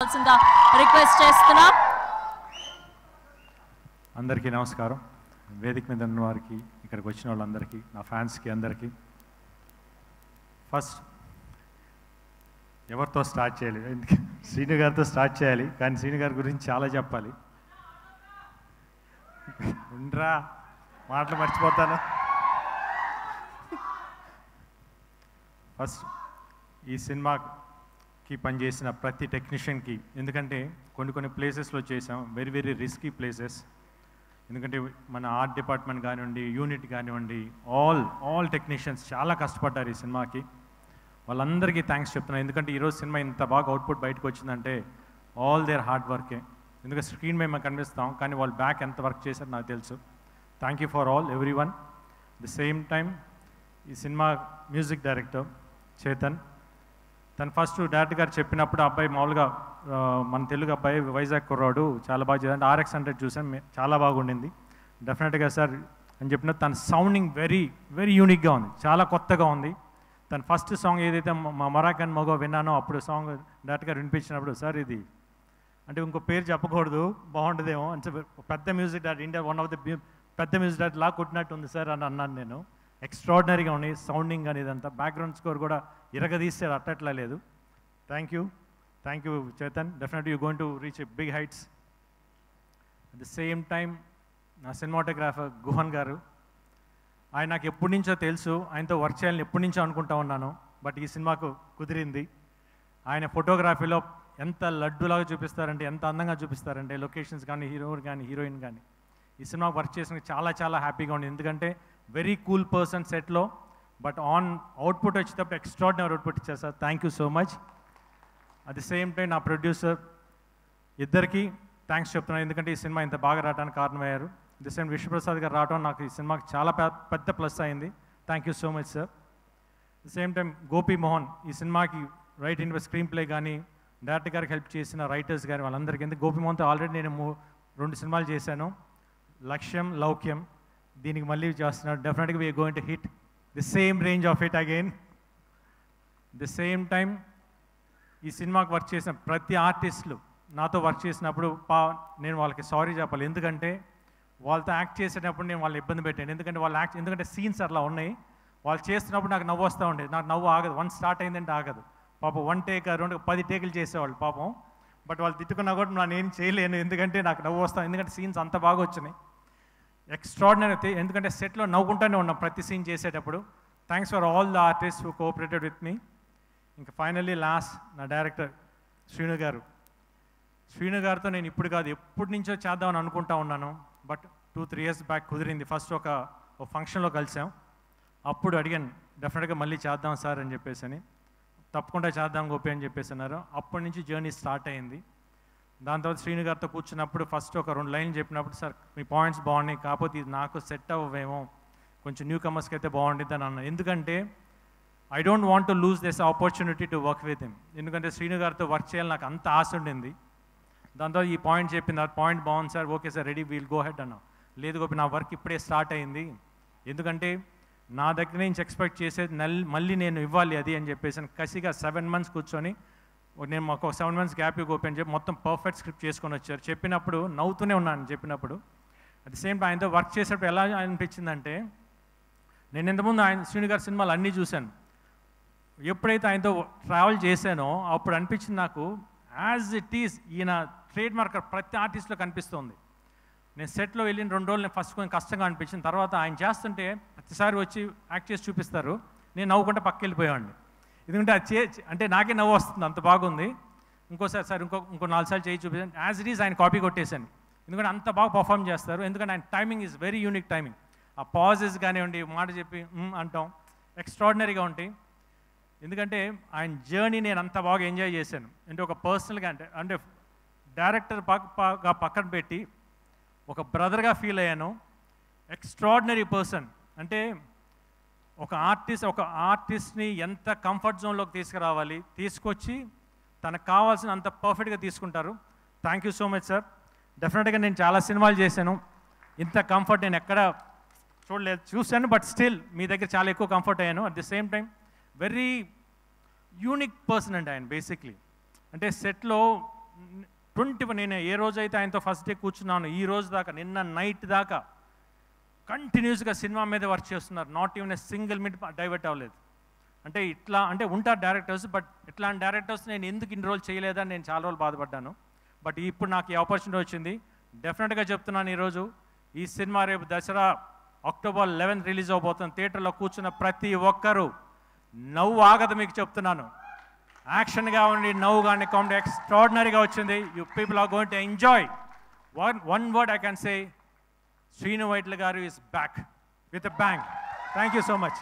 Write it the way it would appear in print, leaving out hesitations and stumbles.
Request చేస్తున్నాం. అందరికీ నమస్కారం. వేదిక మీద ఉన్న వారికి, ఇక్కడికి వచ్చిన వాళ్ళందరికీ, నా ఫ్యాన్స్కి అందరికీ. ఫస్ట్ ఎవరితో స్టార్ట్ చేయాలి? శ్రీను గారితో స్టార్ట్ చేయాలి, కానీ శ్రీను గారి గురించి చాలా చెప్పాలి. ఉండరా, మాటలు మర్చిపోతాను. ఫస్ట్ ఈ సినిమాకి పనిచేసిన ప్రతి టెక్నీషియన్కి, ఎందుకంటే కొన్ని ప్లేసెస్లో చేసాం, వెరీ వెరీ రిస్కీ ప్లేసెస్. ఎందుకంటే మన ఆర్ట్ డిపార్ట్మెంట్ కానివ్వండి, యూనిట్ కానివ్వండి, ఆల్ టెక్నీషియన్స్ చాలా కష్టపడ్డారు ఈ సినిమాకి. వాళ్ళందరికీ థ్యాంక్స్ చెప్తున్నాను. ఎందుకంటే ఈరోజు సినిమా ఇంత బాగా అవుట్పుట్ బయటకు వచ్చిందంటే ఆల్ దేర్ హార్డ్ వర్కే. ఎందుకంటే స్క్రీన్ మీద మేము కనిపిస్తాం, కానీ వాళ్ళు బ్యాక్ ఎంత వర్క్ చేశారో నాకు తెలుసు. Thank you for all every one. The same time ఈ సినిమా మ్యూజిక్ డైరెక్టర్ చేతన్, తను ఫస్ట్ డైరెక్టర్ గారు చెప్పినప్పుడు అబ్బాయి మామూలుగా మన తెలుగు అబ్బాయి, వైజాగ్ కుర్రాడు, చాలా బాగా చేయాలి. RX100 చూసాను, చాలా బాగుండింది. డెఫినెట్గా సార్ అని చెప్పిన తన సౌండింగ్ వెరీ వెరీ యూనిక్గా ఉంది, చాలా కొత్తగా ఉంది. తన ఫస్ట్ సాంగ్ ఏదైతే మా మరాకన్ మగో విన్నానో, అప్పుడు సాంగ్ డైరెక్టర్ గారు వినిపించినప్పుడు, సార్ ఇది అంటే ఇంకో పేరు చెప్పకూడదు, బాగుంటుందేమో అని చెప్పి, పెద్ద music director, India one of the పెద్ద మ్యూజిక్ డైరెక్టర్ లా కొట్టినట్టు ఉంది సార్ అని అన్నాను నేను. ఎక్స్ట్రాడినరీగా ఉంది సౌండింగ్ అనేది, అంతా బ్యాక్గ్రౌండ్ స్కోర్ కూడా ఇరగదీస్తే అట్టట్లా లేదు. Thank you Chetan. Definitely you going to reach a big heights. At the same time నా సినిమాటోగ్రాఫర్ గుహన్ గారు, ఆయన నాకు ఎప్పటి నుంచో తెలుసు, ఆయనతో వర్క్ చేయాలని ఎప్పటి నుంచో అనుకుంటా ఉన్నాను. బట్ ఈ సినిమాకు కుదిరింది. ఆయన ఫోటోగ్రఫీలో ఎంత లడ్డులాగా చూపిస్తారంటే, ఎంత అందంగా చూపిస్తారంటే, లొకేషన్స్ కానీ, హీరో కానీ, హీరోయిన్ కానీ. ఈ సినిమాకి వర్క్ చేసిన చాలా చాలా హ్యాపీగా ఉంది. ఎందుకంటే వెరీ కూల్ పర్సన్ సెట్లో, బట్ ఆన్ అవుట్పుట్ వచ్చేటప్పుడు ఎక్స్ట్రాడినరీ అవుట్పుట్ ఇచ్చారు sir. Thank you so much. At the same time నా ప్రొడ్యూసర్ ఇద్దరికి థ్యాంక్స్ చెప్తున్నాను, ఎందుకంటే ఈ సినిమా ఇంత బాగా రావడానికి కారణమయ్యారు. ది సేమ్ విశ్వప్రసాద్ గారు రావడం నాకు ఈ సినిమాకి చాలా పెద్ద ప్లస్ అయింది. Thank you so much sir. The same time Gopi Mohan, ఈ సినిమాకి రైటింగ్ స్క్రీన్ ప్లే కానీ, డైరెక్టర్ గారికి హెల్ప్ చేసిన రైటర్స్ కానీ, వాళ్ళందరికీ. ఎందుకు గోపి మోహన్తో ఆల్రెడీ నేను 2 సినిమాలు చేశాను, లక్ష్యం, లౌక్యం. దీనికి మళ్ళీ చేస్తున్నాడు. డెఫినెట్గా we are going to hit the same range of it again. The same time ఈ సినిమాకి వర్క్ చేసిన ప్రతి ఆర్టిస్టులు నాతో వర్క్ చేసినప్పుడు నేను వాళ్ళకి సారీ చెప్పాలి. ఎందుకంటే వాళ్ళతో యాక్ట్ చేసేటప్పుడు నేను వాళ్ళని ఇబ్బంది పెట్టాను. ఎందుకంటే సీన్స్ అట్లా ఉన్నాయి. వాళ్ళు చేస్తున్నప్పుడు నాకు నవ్వు వస్తూ ఉండేది. నాకు నవ్వు ఆగదు. 1 స్టార్ట్ అయిందంటే ఆగదు. పాపం 1 టేక్ 2 10 టేకులు చేసేవాళ్ళు పాపం. బట్ వాళ్ళు తిట్టుకున్నా కూడా నేను చేయలేను, ఎందుకంటే నాకు నవ్వు వస్తాను. ఎందుకంటే సీన్స్ అంత బాగా వచ్చినాయి, ఎక్స్ట్రాడినరీ. ఎందుకంటే సెట్లో నవ్వుకుంటూనే ఉన్నాం ప్రతి సీన్ చేసేటప్పుడు. Thanks for all the artist who cooperated with me. ఇంకా ఫైనల్లీ లాస్ట్ నా డైరెక్టర్ శ్రీను గారు. శ్రీను గారితో నేను ఇప్పుడు కాదు, ఎప్పటి నుంచో చేద్దామని అనుకుంటా ఉన్నాను. బట్ 2-3 ఇయర్స్ బ్యాక్ కుదిరింది. ఫస్ట్ ఒక ఫంక్షన్లో కలిసాం, అప్పుడు అడిగాను డెఫినెట్గా మళ్ళీ చేద్దాం సార్ అని చెప్పేసి అని. తప్పకుండా చేద్దాం గోపి అని చెప్పేసి అన్నారు. అప్పటి నుంచి జర్నీ స్టార్ట్ అయింది. దాని తర్వాత శ్రీను గారితో కూర్చున్నప్పుడు ఫస్ట్ ఒక 2 లైన్లు చెప్పినప్పుడు, సార్ మీ పాయింట్స్ బాగున్నాయి, కాకపోతే ఇది నాకు సెట్ అవ్వేమో, కొంచెం న్యూ కమర్స్కి అయితే బాగుంటుంది అని అన్నాను. ఎందుకంటే I don't want to lose this opportunity to work with him. ఎందుకంటే శ్రీను గారితో వర్క్ చేయాలని నాకు అంత ఆశ ఉండింది. దాంతో ఈ పాయింట్ చెప్పింది, ఆ పాయింట్ బాగుంది sir, okay sir, ready, we'll go head అన్నా. లేదు గోపి, నా వర్క్ ఇప్పుడే స్టార్ట్ అయింది, ఎందుకంటే నా దగ్గర నుంచి ఎక్స్పెక్ట్ చేసేది మళ్ళీ నేను ఇవ్వాలి అది అని చెప్పేసి కసిగా 7 months కూర్చొని, నేను మాకు 7 months గ్యాప్ గోపి అని చెప్పి మొత్తం పర్ఫెక్ట్ స్క్రిప్ట్ చేసుకొని వచ్చారు. చెప్పినప్పుడు నవ్వుతూనే ఉన్నాను చెప్పినప్పుడు. అట్ ది సేమ్ టైం ఆయనతో వర్క్ చేసేటప్పుడు ఎలా అనిపించిందంటే, నేను ఇంతకుముందు శ్రీను గారి సినిమాలు అన్నీ చూశాను. ఎప్పుడైతే ఆయనతో ట్రావెల్ చేశానో అప్పుడు అనిపించింది నాకు, యాజ్ ఇట్ ఈస్ ఈయన ట్రేడ్ మార్క్ ప్రతి ఆర్టిస్ట్లో కనిపిస్తుంది. నేను సెట్లో వెళ్ళిన 2 రోజులు నేను ఫస్ట్ కొంచెం కష్టంగా అనిపించింది. తర్వాత ఆయన చేస్తుంటే ప్రతిసారి వచ్చి యాక్ట్ చేసి చూపిస్తారు, నేను నవ్వుకుంటే పక్కకి వెళ్ళిపోయేవాడిని. ఎందుకంటే అది అంటే నాకే నవ్వు వస్తుంది, అంత బాగుంది. ఇంకోసారి సార్ ఇంకో 4 సార్లు చేయి చూపించాను. యాజ్ ఇట్ ఈస్ ఆయన కాపీ కొట్టేశాను, ఎందుకంటే అంత బాగా పర్ఫామ్ చేస్తారు. ఎందుకంటే ఆయన timing is very unique timing. ఆ పాజెస్ కానివ్వండి, మాట చెప్పి అంటాం, ఎక్స్ట్రాడినరీగా ఉంటాయి. ఎందుకంటే ఆయన జర్నీ నేను అంత బాగా ఎంజాయ్ చేశాను. అంటే ఒక పర్సనల్గా అంటే డైరెక్టర్ పక్కన పెట్టి ఒక బ్రదర్గా ఫీల్ అయ్యాను. Extraordinary person. అంటే ఒక ఆర్టిస్ట్ని ఎంత కంఫర్ట్ జోన్లోకి తీసుకురావాలి, తీసుకొచ్చి తనకు కావాల్సిన అంత పర్ఫెక్ట్గా తీసుకుంటారు. Thank you so much sir. డెఫినెట్గా నేను చాలా సినిమాలు చేశాను, ఇంత కంఫర్ట్ నేను ఎక్కడ చూశాను, బట్ స్టిల్ మీ దగ్గర చాలా ఎక్కువ కంఫర్ట్ అయ్యాను. At the same time very unique person అండి ఆయన. బేసిక్లీ అంటే సెట్లో నేను ఏ రోజైతే ఆయనతో ఫస్ట్ డే కూర్చున్నాను ఈ రోజు దాకా, నిన్న నైట్ దాకా కంటిన్యూస్గా సినిమా మీద వర్క్ చేస్తున్నారు. Not even a single minute divert అవ్వలేదు. అంటే ఇట్లా అంటే ఉంటారు డైరెక్టర్స్, బట్ ఇట్లాంటి డైరెక్టర్స్ నేను ఎందుకు ఇన్ని రోజులు చేయలేదని నేను చాలా రోజులు బాధపడ్డాను. బట్ ఇప్పుడు నాకు ఈ ఆపర్చునిటీ వచ్చింది. డెఫినెట్గా చెప్తున్నాను, ఈరోజు ఈ సినిమా రేపు దసరా అక్టోబర్ 11 రిలీజ్ అవబోతుంది. థియేటర్లో కూర్చున్న ప్రతి ఒక్కరూ నవ్వు ఆగదు, మీకు చెప్తున్నాను. యాక్షన్గా ఉండి నవ్వు కానీ కామెడీ ఎక్స్ట్రాడినరీగా వచ్చింది. You people are going to enjoy. One word I can say, Sreenu Vaitla గారు is back with a bang. Thank you so much.